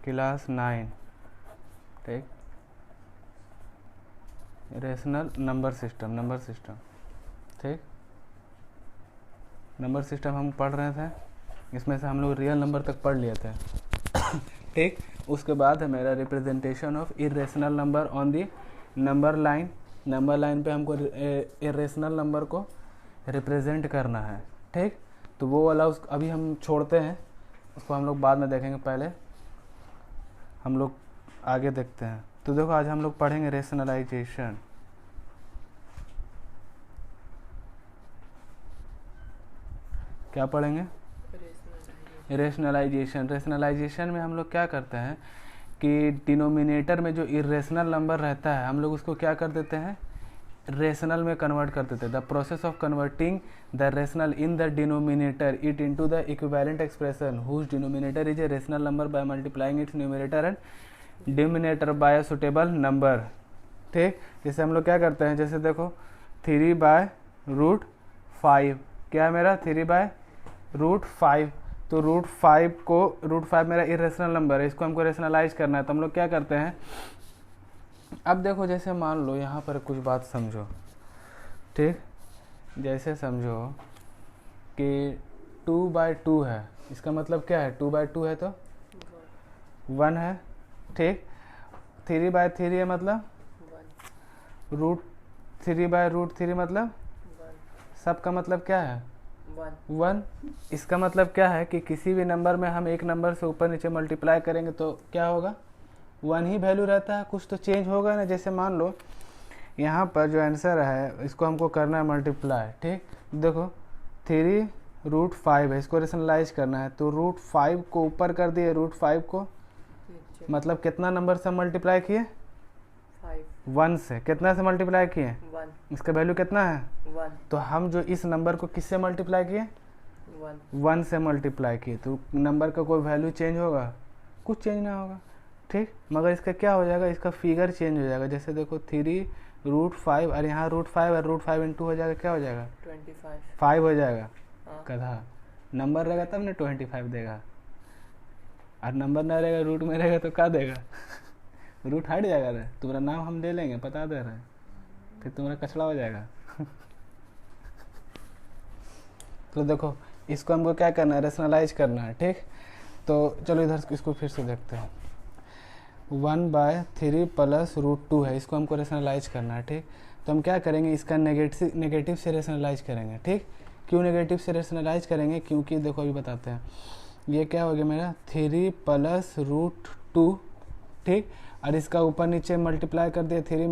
Class 9, ठीक, rational number system, ठीक, number system हम पढ़ रहे थे, इसमें से हम लोग रियल नंबर तक पढ़ लिए थे। ठीक, उसके बाद है मेरा representation of irrational number on the number line. Number line पे हमको इरेशनल नंबर को रिप्रेजेंट करना है। ठीक, तो वो वाला अभी हम छोड़ते हैं, उसको हम लोग बाद में देखेंगे, पहले हम लोग आगे देखते हैं। तो देखो आज हम लोग पढ़ेंगे रेशनलाइजेशन। क्या पढ़ेंगे? रेशनलाइजेशन में हम लोग क्या करते हैं कि डिनोमिनेटर में जो इरेशनल नंबर रहता है हम लोग उसको क्या कर देते हैं, रेशनल में कन्वर्ट कर देते हैं। The process of converting the rational in the denominator it into the equivalent expression whose denominator is a rational number by multiplying its numerator and denominator by a suitable number. ठीक, जैसे हम लोग क्या करते हैं, जैसे देखो 3/√5 क्या है मेरा, 3/√5। तो √5 मेरा इरेशनल नंबर है, इसको हमको रेशनलाइज करना है। तो हम लोग क्या करते हैं, अब देखो जैसे मान लो यहाँ पर कुछ बात समझो। ठीक, जैसे समझो कि 2/2 है, इसका मतलब क्या है, 2/2 है तो 1 है। ठीक, 3/3 है मतलब √3/√3 मतलब सबका मतलब क्या है, 1। इसका मतलब क्या है कि किसी भी नंबर में हम एक नंबर से ऊपर नीचे मल्टीप्लाई करेंगे तो क्या होगा, 1 ही वैल्यू रहता है, कुछ तो चेंज होगा ना। जैसे मान लो यहाँ पर जो आंसर है इसको हमको करना है मल्टीप्लाई। ठीक, देखो 3√5 है, इसको रेशनलाइज करना है, तो √5 को ऊपर कर दिए, √5 को मतलब कितना नंबर से मल्टीप्लाई किए, 1 से। कितना से मल्टीप्लाई किए, 1। इसका वैल्यू कितना है, 1। तो हम जो इस नंबर को किससे मल्टीप्लाई किए, 1 से मल्टीप्लाई किए, तो नंबर का कोई वैल्यू चेंज होगा, कुछ चेंज ना होगा। ठीक, मगर इसका क्या हो जाएगा, इसका फिगर चेंज हो जाएगा। जैसे देखो 3√5 और यहाँ √5 और √5 × 2 हो जाएगा, क्या हो जाएगा, 5 हो जाएगा। कधा नंबर रहेगा तब ना 25 देगा, और नंबर ना रहेगा, रूट में रहेगा तो क्या देगा, रूट हट जाएगा रे, तुम्हारा नाम हम ले लेंगे, बता दे रहे, फिर तुम्हारा कचड़ा हो जाएगा। तो देखो इसको हमको क्या करना है, रेशनलाइज करना है। ठीक, तो चलो इधर इसको फिर से देखते हैं। 1/3 + √2 है, इसको हमको रेशनलाइज करना है। ठीक, तो हम क्या करेंगे, इसका नेगेटिव से रेशनलाइज करेंगे। ठीक, क्यों नेगेटिव से रेशनलाइज करेंगे, क्योंकि देखो अभी बताते हैं, ये क्या हो गया मेरा 3 + √2। ठीक, और इसका ऊपर नीचे मल्टीप्लाई कर दिया, 3 -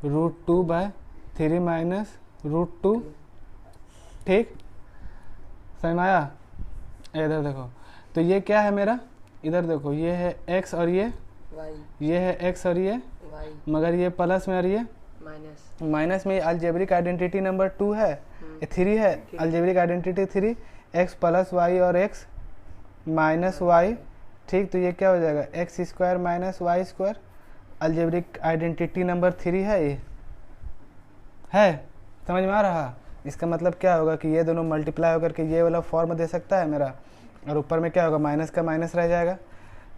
√2/3 - √2। ठीक, समझ में आया? इधर देखो, तो ये क्या है मेरा, इधर देखो ये है x और ये y, ये है x और ये y, मगर ये प्लस में और ये माइनस। माइनस में। अलजेब्रिक आइडेंटिटी नंबर 2 है, 3 है, अलजेब्रिक आइडेंटिटी 3, x + y और x - y। ठीक, तो ये क्या हो जाएगा, x² - y²। Algebraic identity number 3 है, ये है, समझ में आ रहा। इसका मतलब क्या होगा कि ये दोनों मल्टीप्लाई होकर के ये वाला फॉर्म दे सकता है मेरा, और ऊपर में क्या होगा, माइनस का माइनस रह जाएगा।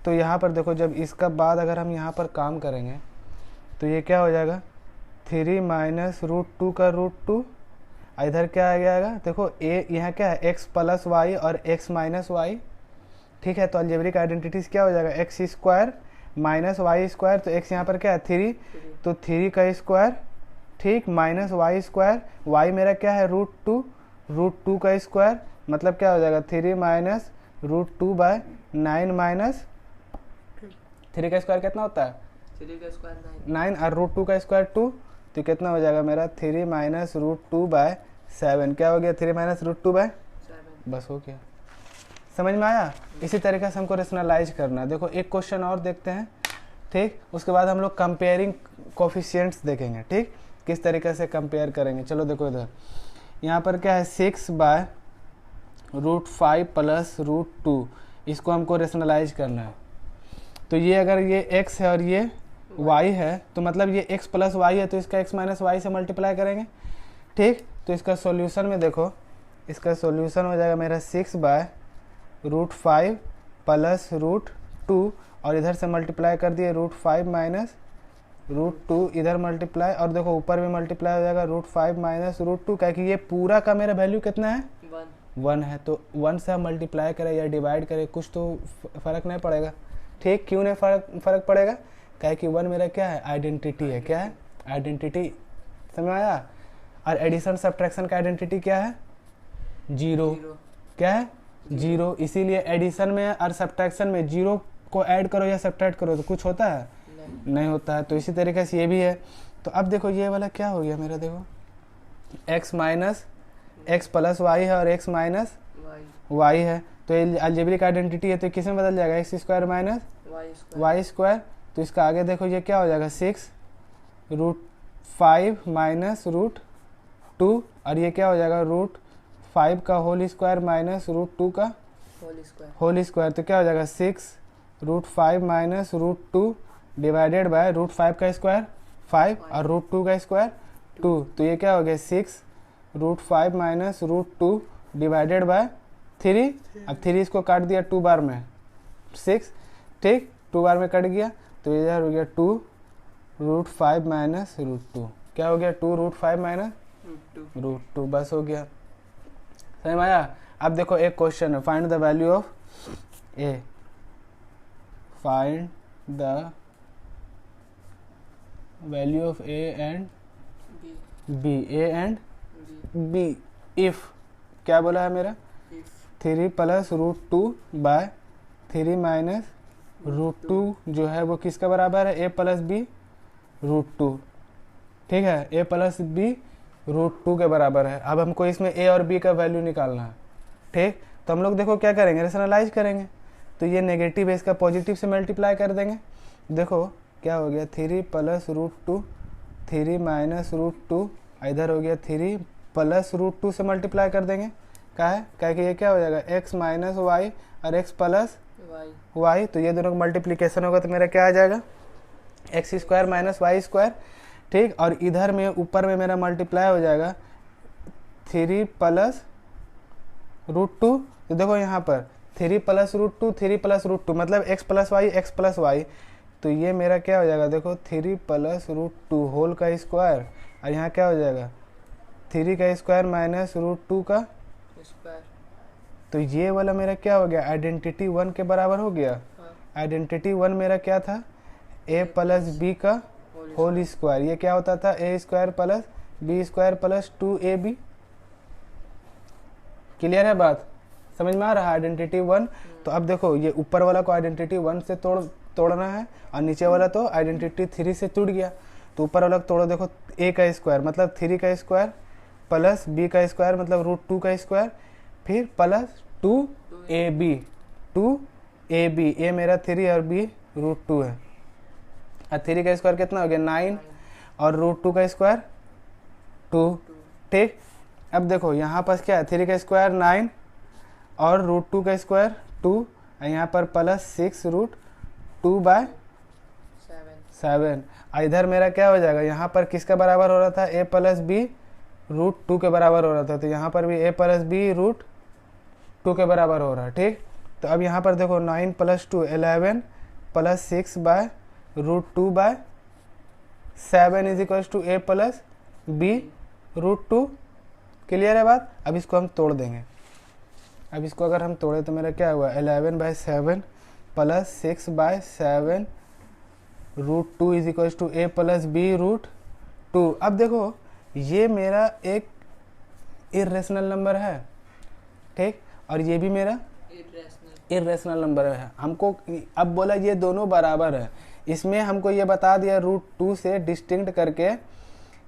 तो यहाँ पर देखो, जब इसका बाद अगर हम यहाँ पर काम करेंगे तो ये क्या हो जाएगा, 3 - √2 का √2। इधर क्या आ जाएगा, देखो ए यहाँ क्या है, x + y और x - y। ठीक है, तो अलजेब्रिक आइडेंटिटीज क्या हो जाएगा, x² - y²। तो x यहाँ पर क्या है, 3, तो 3 का स्क्वायर। ठीक, -y², y मेरा क्या है, √2, √2 का स्क्वायर, मतलब क्या हो जाएगा, 3 - √2/9 - 3 का स्क्वायर कितना होता है, 3 का स्क्वायर 9, और √2 का स्क्वायर 2, तो कितना हो जाएगा मेरा 3 - √2/7। क्या हो गया, 3 - √2/7। 7। बस हो गया, समझ में आया। इसी तरीके से हमको रेशनलाइज करना है। देखो एक क्वेश्चन और देखते हैं। ठीक, उसके बाद हम लोग कंपेयरिंग कोफिशिएंट्स देखेंगे। ठीक, किस तरीके से कंपेयर करेंगे। चलो देखो इधर यहाँ पर क्या है, 6/√5 + √2, इसको हमको रेशनलाइज करना है। तो ये अगर ये x है और ये y है, तो मतलब ये x + y है, तो इसका x - y से मल्टीप्लाई करेंगे। ठीक, तो इसका सॉल्यूशन में देखो, इसका सॉल्यूशन हो जाएगा मेरा 6/√5 + 2 और इधर से मल्टीप्लाई कर दिए √5 माइनस √2, इधर मल्टीप्लाई और देखो ऊपर भी मल्टीप्लाई हो जाएगा √5 माइनस √2, क्या कि ये पूरा का मेरा वैल्यू कितना है 1 है, तो 1 से हम मल्टीप्लाई करें या डिवाइड करें कुछ तो फ़र्क नहीं पड़ेगा। ठीक, क्यों नहीं फ़र्क पड़ेगा? क्या कि 1 मेरा क्या है, आइडेंटिटी है। क्या है? आइडेंटिटी। समझ में आया? और एडिशन सब्ट्रैक्शन का आइडेंटिटी क्या है? 0। क्या है? 0। इसीलिए एडिशन में और सब्ट्रैक्शन में 0 को ऐड करो या सब्ट्रैक्ट करो तो कुछ होता है? नहीं होता है। तो इसी तरीके से ये भी है। तो अब देखो ये वाला क्या हो गया मेरा, देखो x minus x plus y है और x माइनस वाई है, तो ये अलजेब्रिक आइडेंटिटी है, तो किस में बदल जाएगा, x square minus y square. तो इसका आगे देखो ये क्या हो जाएगा, 6√5 माइनस √2 और ये क्या हो जाएगा, √5 का होल स्क्वायर माइनस √2 का होल स्क्वायर। तो क्या हो जाएगा 6√5 माइनस √2 डिवाइडेड बाय √5 का स्क्वायर 5 और √2 का स्क्वायर 2। तो ये क्या हो गया 6√5 माइनस √2 डिवाइडेड बाय 3। अब 3 इसको काट दिया 2 बार में 6, ठीक, 2 बार में कट गया, तो इधर हो गया 2√5 माइनस √2। क्या हो गया 2√5 माइनस √2, बस हो गया। समझ में आया? अब देखो एक क्वेश्चन है, find the value of A, find the value of A and B, A and B if, क्या बोला है मेरा, 3 प्लस √2 बाय 3 माइनस √2 जो है वो किसका बराबर है, ए प्लस बी √2। ठीक है, ए प्लस बी √2 के बराबर है। अब हमको इसमें ए और बी का वैल्यू निकालना है। ठीक, तो हम लोग देखो क्या करेंगे, रेशनलाइज करेंगे। तो ये नेगेटिव है, इसका पॉजिटिव से मल्टीप्लाई कर देंगे। देखो क्या हो गया 3 प्लस √2, 3 माइनस √2, इधर हो गया 3 प्लस √2 से मल्टीप्लाई कर देंगे। क्या है, क्या कि ये क्या हो जाएगा x माइनस वाई और x प्लस वाई। तो ये दोनों का मल्टीप्लिकेशन होगा तो मेरा क्या आ जाएगा, x square minus y square. ठीक, और इधर में ऊपर में मेरा मल्टीप्लाई हो जाएगा 3 प्लस √2। तो देखो यहाँ पर 3 प्लस √2, 3 प्लस √2 मतलब x प्लस वाई। तो ये मेरा क्या हो जाएगा, देखो 3 प्लस √2 होल का स्क्वायर और यहाँ क्या हो जाएगा 3 का स्क्वायर माइनस √2 का स्क्वायर। तो ये वाला मेरा क्या हो गया, आइडेंटिटी 1 के बराबर हो गया। आइडेंटिटी 1 मेरा क्या था, a प्लस बी का होल स्क्वायर। ये क्या होता था, a square plus B square plus 2ab। Clear है बात, समझ में आ रहा है आइडेंटिटी 1। तो अब देखो ये ऊपर वाला को आइडेंटिटी 1 से तोड़ना है और नीचे वाला तो आइडेंटिटी 3 से टूट गया। तो ऊपर वाला तोड़ो, देखो a का स्क्वायर मतलब 3 का स्क्वायर प्लस b का स्क्वायर मतलब √2 का स्क्वायर फिर प्लस 2ab। a मेरा 3 और b √2 है। और 3 का स्क्वायर कितना हो गया 9 और √2 का स्क्वायर 2। ठीक, अब देखो यहाँ पर क्या है 3 का स्क्वायर 9 और √2 का स्क्वायर 2 और यहाँ पर प्लस 6√2 बाय 7। इधर मेरा क्या हो जाएगा, यहाँ पर किसका बराबर हो रहा था, a प्लस बी √2 के बराबर हो रहा था। तो यहाँ पर भी a प्लस बी √2 के बराबर हो रहा है। ठीक, तो अब यहाँ पर देखो 9 plus 2 11 plus 6 by √2 by 7 is equal to a plus B √2। Clear है बात। अब इसको हम तोड़ देंगे। अब इसको अगर हम तोड़े तो मेरा क्या हुआ 11 by 7 plus 6 by 7 √2 is equal to a plus B √2। अब देखो ये मेरा एक इर्रेशनल नंबर है। ठीक, और ये भी मेरा इर्रेशनल नंबर है। हमको अब बोला ये दोनों बराबर है, इसमें हमको ये बता दिया √2 से डिस्टिंक्ट करके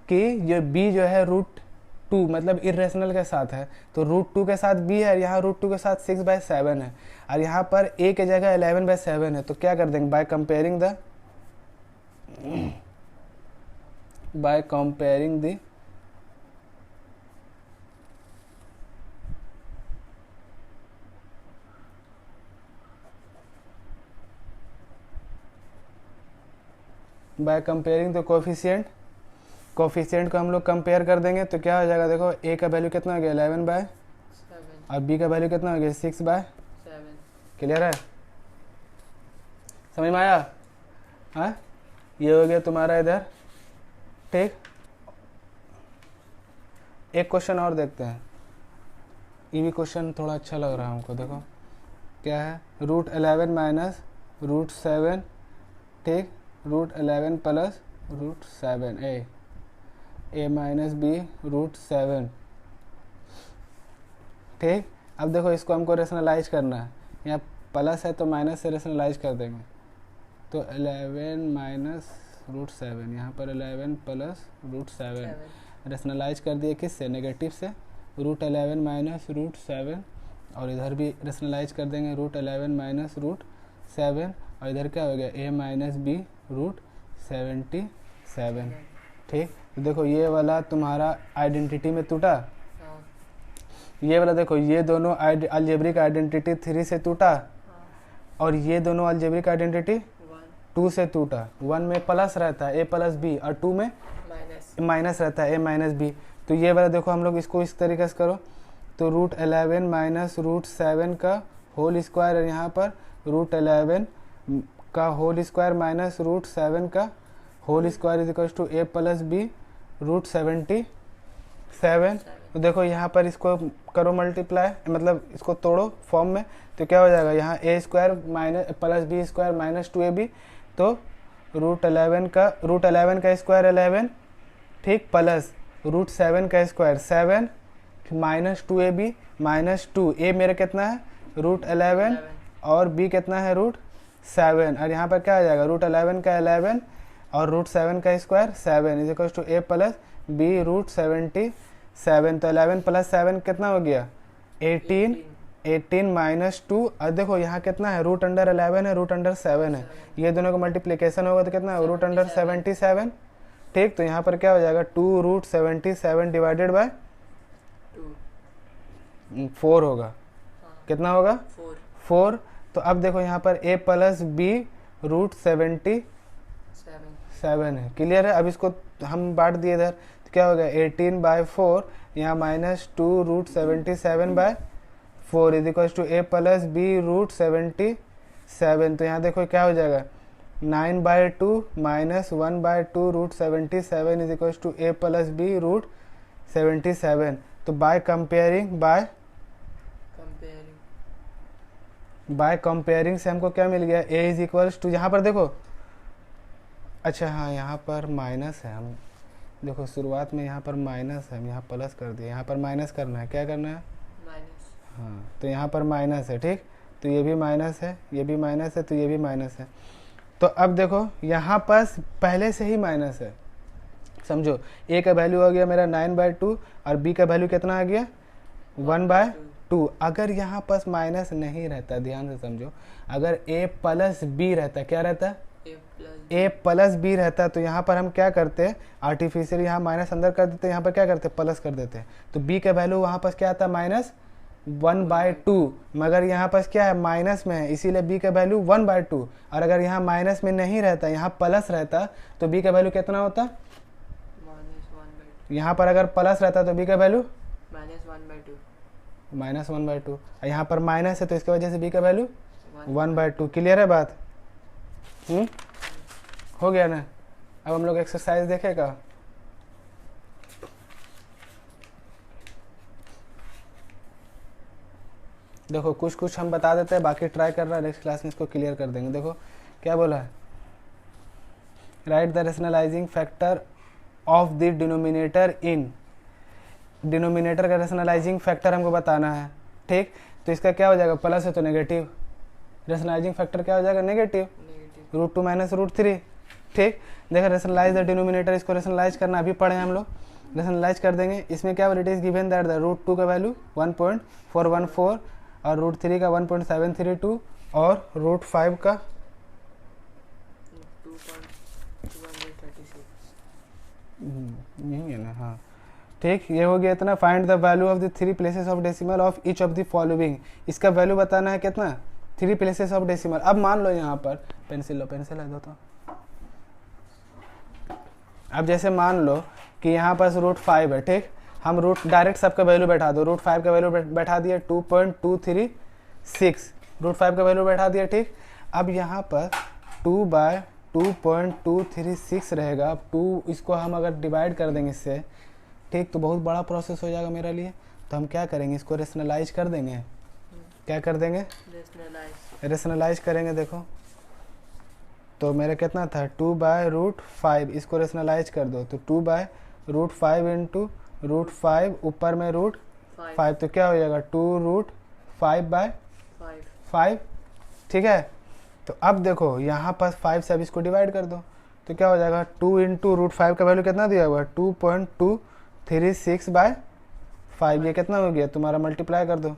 कि ये b जो है √2 मतलब इर्रेशनल के साथ है, तो √2 के साथ b है, यहाँ √2 के साथ 6/7 है और यहाँ पर a के जगह 11/7 है। तो क्या कर देंगे, by comparing the by comparing the coefficient को हम लोग कंपेयर कर देंगे। तो क्या हो जाएगा, देखो a का वैल्यू कितना हो गया 11/7 और b का वैल्यू कितना हो गया 6/7। क्लियर है। समझ में आया? हाँ, ये हो गया तुम्हारा इधर, ठीक। एक क्वेश्चन और देखते हैं, ये भी क्वेश्चन थोड़ा अच्छा लग रहा है हमको। देखो क्या है, √11 माइनस √7, ठीक, √11 प्लस √7 a माइनस b √7, ठीक। अब देखो इसको हमको रेशनलाइज करना है, यहाँ प्लस है तो माइनस से रेशनलाइज कर देंगे, तो 11 माइनस √7, यहाँ पर 11 प्लस √7 रेशनलाइज कर दिए किससे, नेगेटिव से, √11 माइनस √7, और इधर भी रेशनलाइज कर देंगे √11 माइनस √7, और इधर क्या हो गया, a माइनस b √77, ठीक। तो देखो ये वाला तुम्हारा आइडेंटिटी में टूटा, ये वाला देखो ये दोनों अलजेब्रिक आइडेंटिटी 3 से टूटा, और ये दोनों अलजेब्रिक आइडेंटिटी 2 से टूटा। 1 में प्लस रहता है a प्लस बी, और 2 में माइनस रहता है a माइनस बी। तो ये वाला देखो हम लोग इसको इस तरीके से करो, तो √11 माइनस √7 का होल स्क्वायर, और यहाँ पर √11 का होल स्क्वायर माइनस √7 का whole square is equal to a plus B √77। तो देखो यहाँ पर इसको करो मल्टीप्लाई, मतलब इसको तोड़ो फॉर्म में, तो क्या हो जाएगा, यहाँ a square minus plus B square minus 2ab, तो √11 का स्क्वायर 11, ठीक, प्लस √7 का square 7 minus 2ab minus 2, a मेरा कितना है √11 और b कितना है √7, और यहाँ पर क्या आ जाएगा, √11 का 11 और √7 का square 7 is equal to a plus b √77। तो 11 प्लस 7 कितना हो गया, 18 माइनस 2, और देखो यहाँ कितना है, √11 है, √7 है, ये दोनों का मल्टीप्लिकेशन होगा तो कितना है, √77, ठीक। तो यहाँ पर क्या हो जाएगा, 2√77 डिवाइडेड बाय 4 होगा, कितना होगा, 4। तो अब देखो यहाँ पर a प्लस b √77 है, क्लियर है। अब इसको हम बांट दिए इधर, तो क्या हो गया, 18/4, यहाँ minus 2√77/4 is equal to a plus b √77। तो यहाँ देखो क्या हो जाएगा, 9/2 minus 1/2 √77 is equal to a plus b √77। तो बाय कंपेयरिंग से हमको क्या मिल गया, a इज इक्वल टू, यहाँ पर देखो, अच्छा हाँ यहाँ पर माइनस है, हम देखो शुरुआत में यहाँ पर माइनस है, हम यहाँ प्लस कर दिया, यहाँ पर माइनस करना है, क्या करना है, माइनस, हाँ, तो यहाँ पर माइनस है, ठीक। तो ये भी माइनस है, ये भी माइनस है, तो ये भी माइनस है। तो अब देखो यहाँ पास पहले से ही माइनस है, समझो, a का वैल्यू आ गया मेरा 9/2 और b का वैल्यू कितना आ गया 1/2। अगर यहाँ पास माइनस नहीं रहता, ध्यान से समझो, अगर a प्लस b रहता, क्या रहता, a प्लस बी रहता, तो यहाँ पर हम क्या करते, आर्टिफिशियल यहाँ माइनस अंदर कर देते, यहाँ पर क्या करते, प्लस कर देते। तो b का वैल्यू वहाँ पास क्या आता, -1/2, मगर यहाँ पास क्या है, माइनस में है, इसीलिए b का वैल्यू 1/2। और अगर यहाँ माइनस में नहीं रहता, यहाँ प्लस रहता, तो b का वैल्यू कितना होता, यहाँ पर अगर प्लस रहता तो b का वैल्यू -1/2, यहाँ पर माइनस है तो इसकी वजह से b का वैल्यू 1/2। क्लियर है बात, हो गया ना। अब हम लोग एक्सरसाइज देखेगा, देखो कुछ हम बता देते हैं, बाकी ट्राई कर रहा है, नेक्स्ट क्लास में इसको क्लियर कर देंगे। देखो क्या बोला है, right the rationalising factor of the denominator in, denominator का रेशनलाइजिंग फैक्टर हमको बताना है, ठीक। तो इसका क्या हो जाएगा, प्लस है तो नेगेटिव, रेशनलाइजिंग फैक्टर क्या हो जाएगा, नेगेटिव, √2 माइनस √3, ठीक। देखो रेशनलाइज द डिनोमिनेटर, इसको रेशनलाइज करना अभी पढ़े हम लोग, रेशनलाइज कर देंगे। इसमें क्या it is given that the √2 का वैल्यू 1.414 और √3 का 1.732 और √5 का 2.236 यही है ना, हाँ, ठीक। ये हो गया इतना। Find the value of the 3 places of decimal of each of the following, इसका वैल्यू बताना है कितना, 3 प्लेसेस ऑफ डेसिमल। अब मान लो यहाँ पर पेंसिल लो, पेंसिल है दो तो, अब जैसे मान लो कि यहाँ पास √5 है, ठीक। हम रूट डायरेक्ट सबका वैल्यू बैठा दो, √5 का वैल्यू बैठा दिया 2.236, √5 का वैल्यू बैठा दिया, ठीक। अब यहाँ पर 2 बाय 2.236 रहेगा। अब 2 इसको हम अगर डिवाइड कर देंगे इससे, ठीक, तो बहुत बड़ा प्रोसेस हो जाएगा मेरे लिए। तो हम क्या करेंगे, इसको रेशनलाइज कर देंगे। क्या कर देंगे, रेशनलाइज करेंगे। देखो तो मेरा कितना था 2 बाय रूट 5, इसको रेशनलाइज कर दो तो 2 बाय रूट 5 इंटू रूट 5 ऊपर में रूट 5, तो क्या हो जाएगा 2 रूट 5 बाय 5। ठीक है, तो अब देखो यहाँ पर 5 से अब इसको डिवाइड कर दो तो क्या हो जाएगा 2 इंटू रूट 5 का वैल्यू कितना दिया हुआ है 2.236 बाय 5। ये कितना हो गया तुम्हारा, मल्टीप्लाई कर दो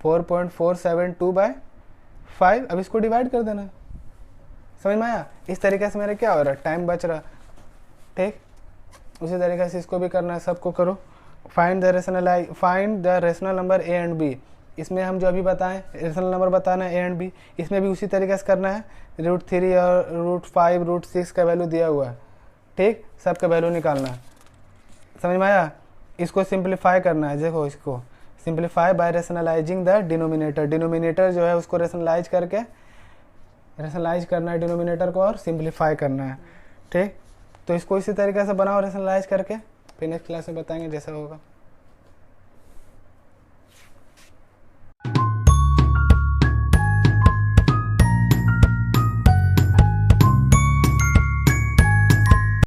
4.472 बाय 5। अब इसको डिवाइड कर देना। समझ में आया? इस तरीके से मेरा क्या हो रहा है, टाइम बच रहा। ठीक, उसी तरीके से इसको भी करना है, सबको करो। Find the rational number A and B. इसमें हम जो अभी बताएं रेशनल नंबर बताना है ए एंड बी, इसमें भी उसी तरीके से करना है। रूट 3 और रूट 5 रूट 6 का वैल्यू दिया हुआ है, ठीक, सबका वैल्यू निकालना है। समझ में आया? इसको सिंप्लीफाई करना है। देखो इसको simplify by rationalising the denominator. Denominator जो है उसको रेशनलाइज करना है डिनोमिनेटर को, और सिंप्लीफाई करना है। ठीक, तो इसको इसी तरीके से बनाओ रेशनलाइज करके, फिर नेक्स्ट क्लास में बताएंगे जैसा होगा।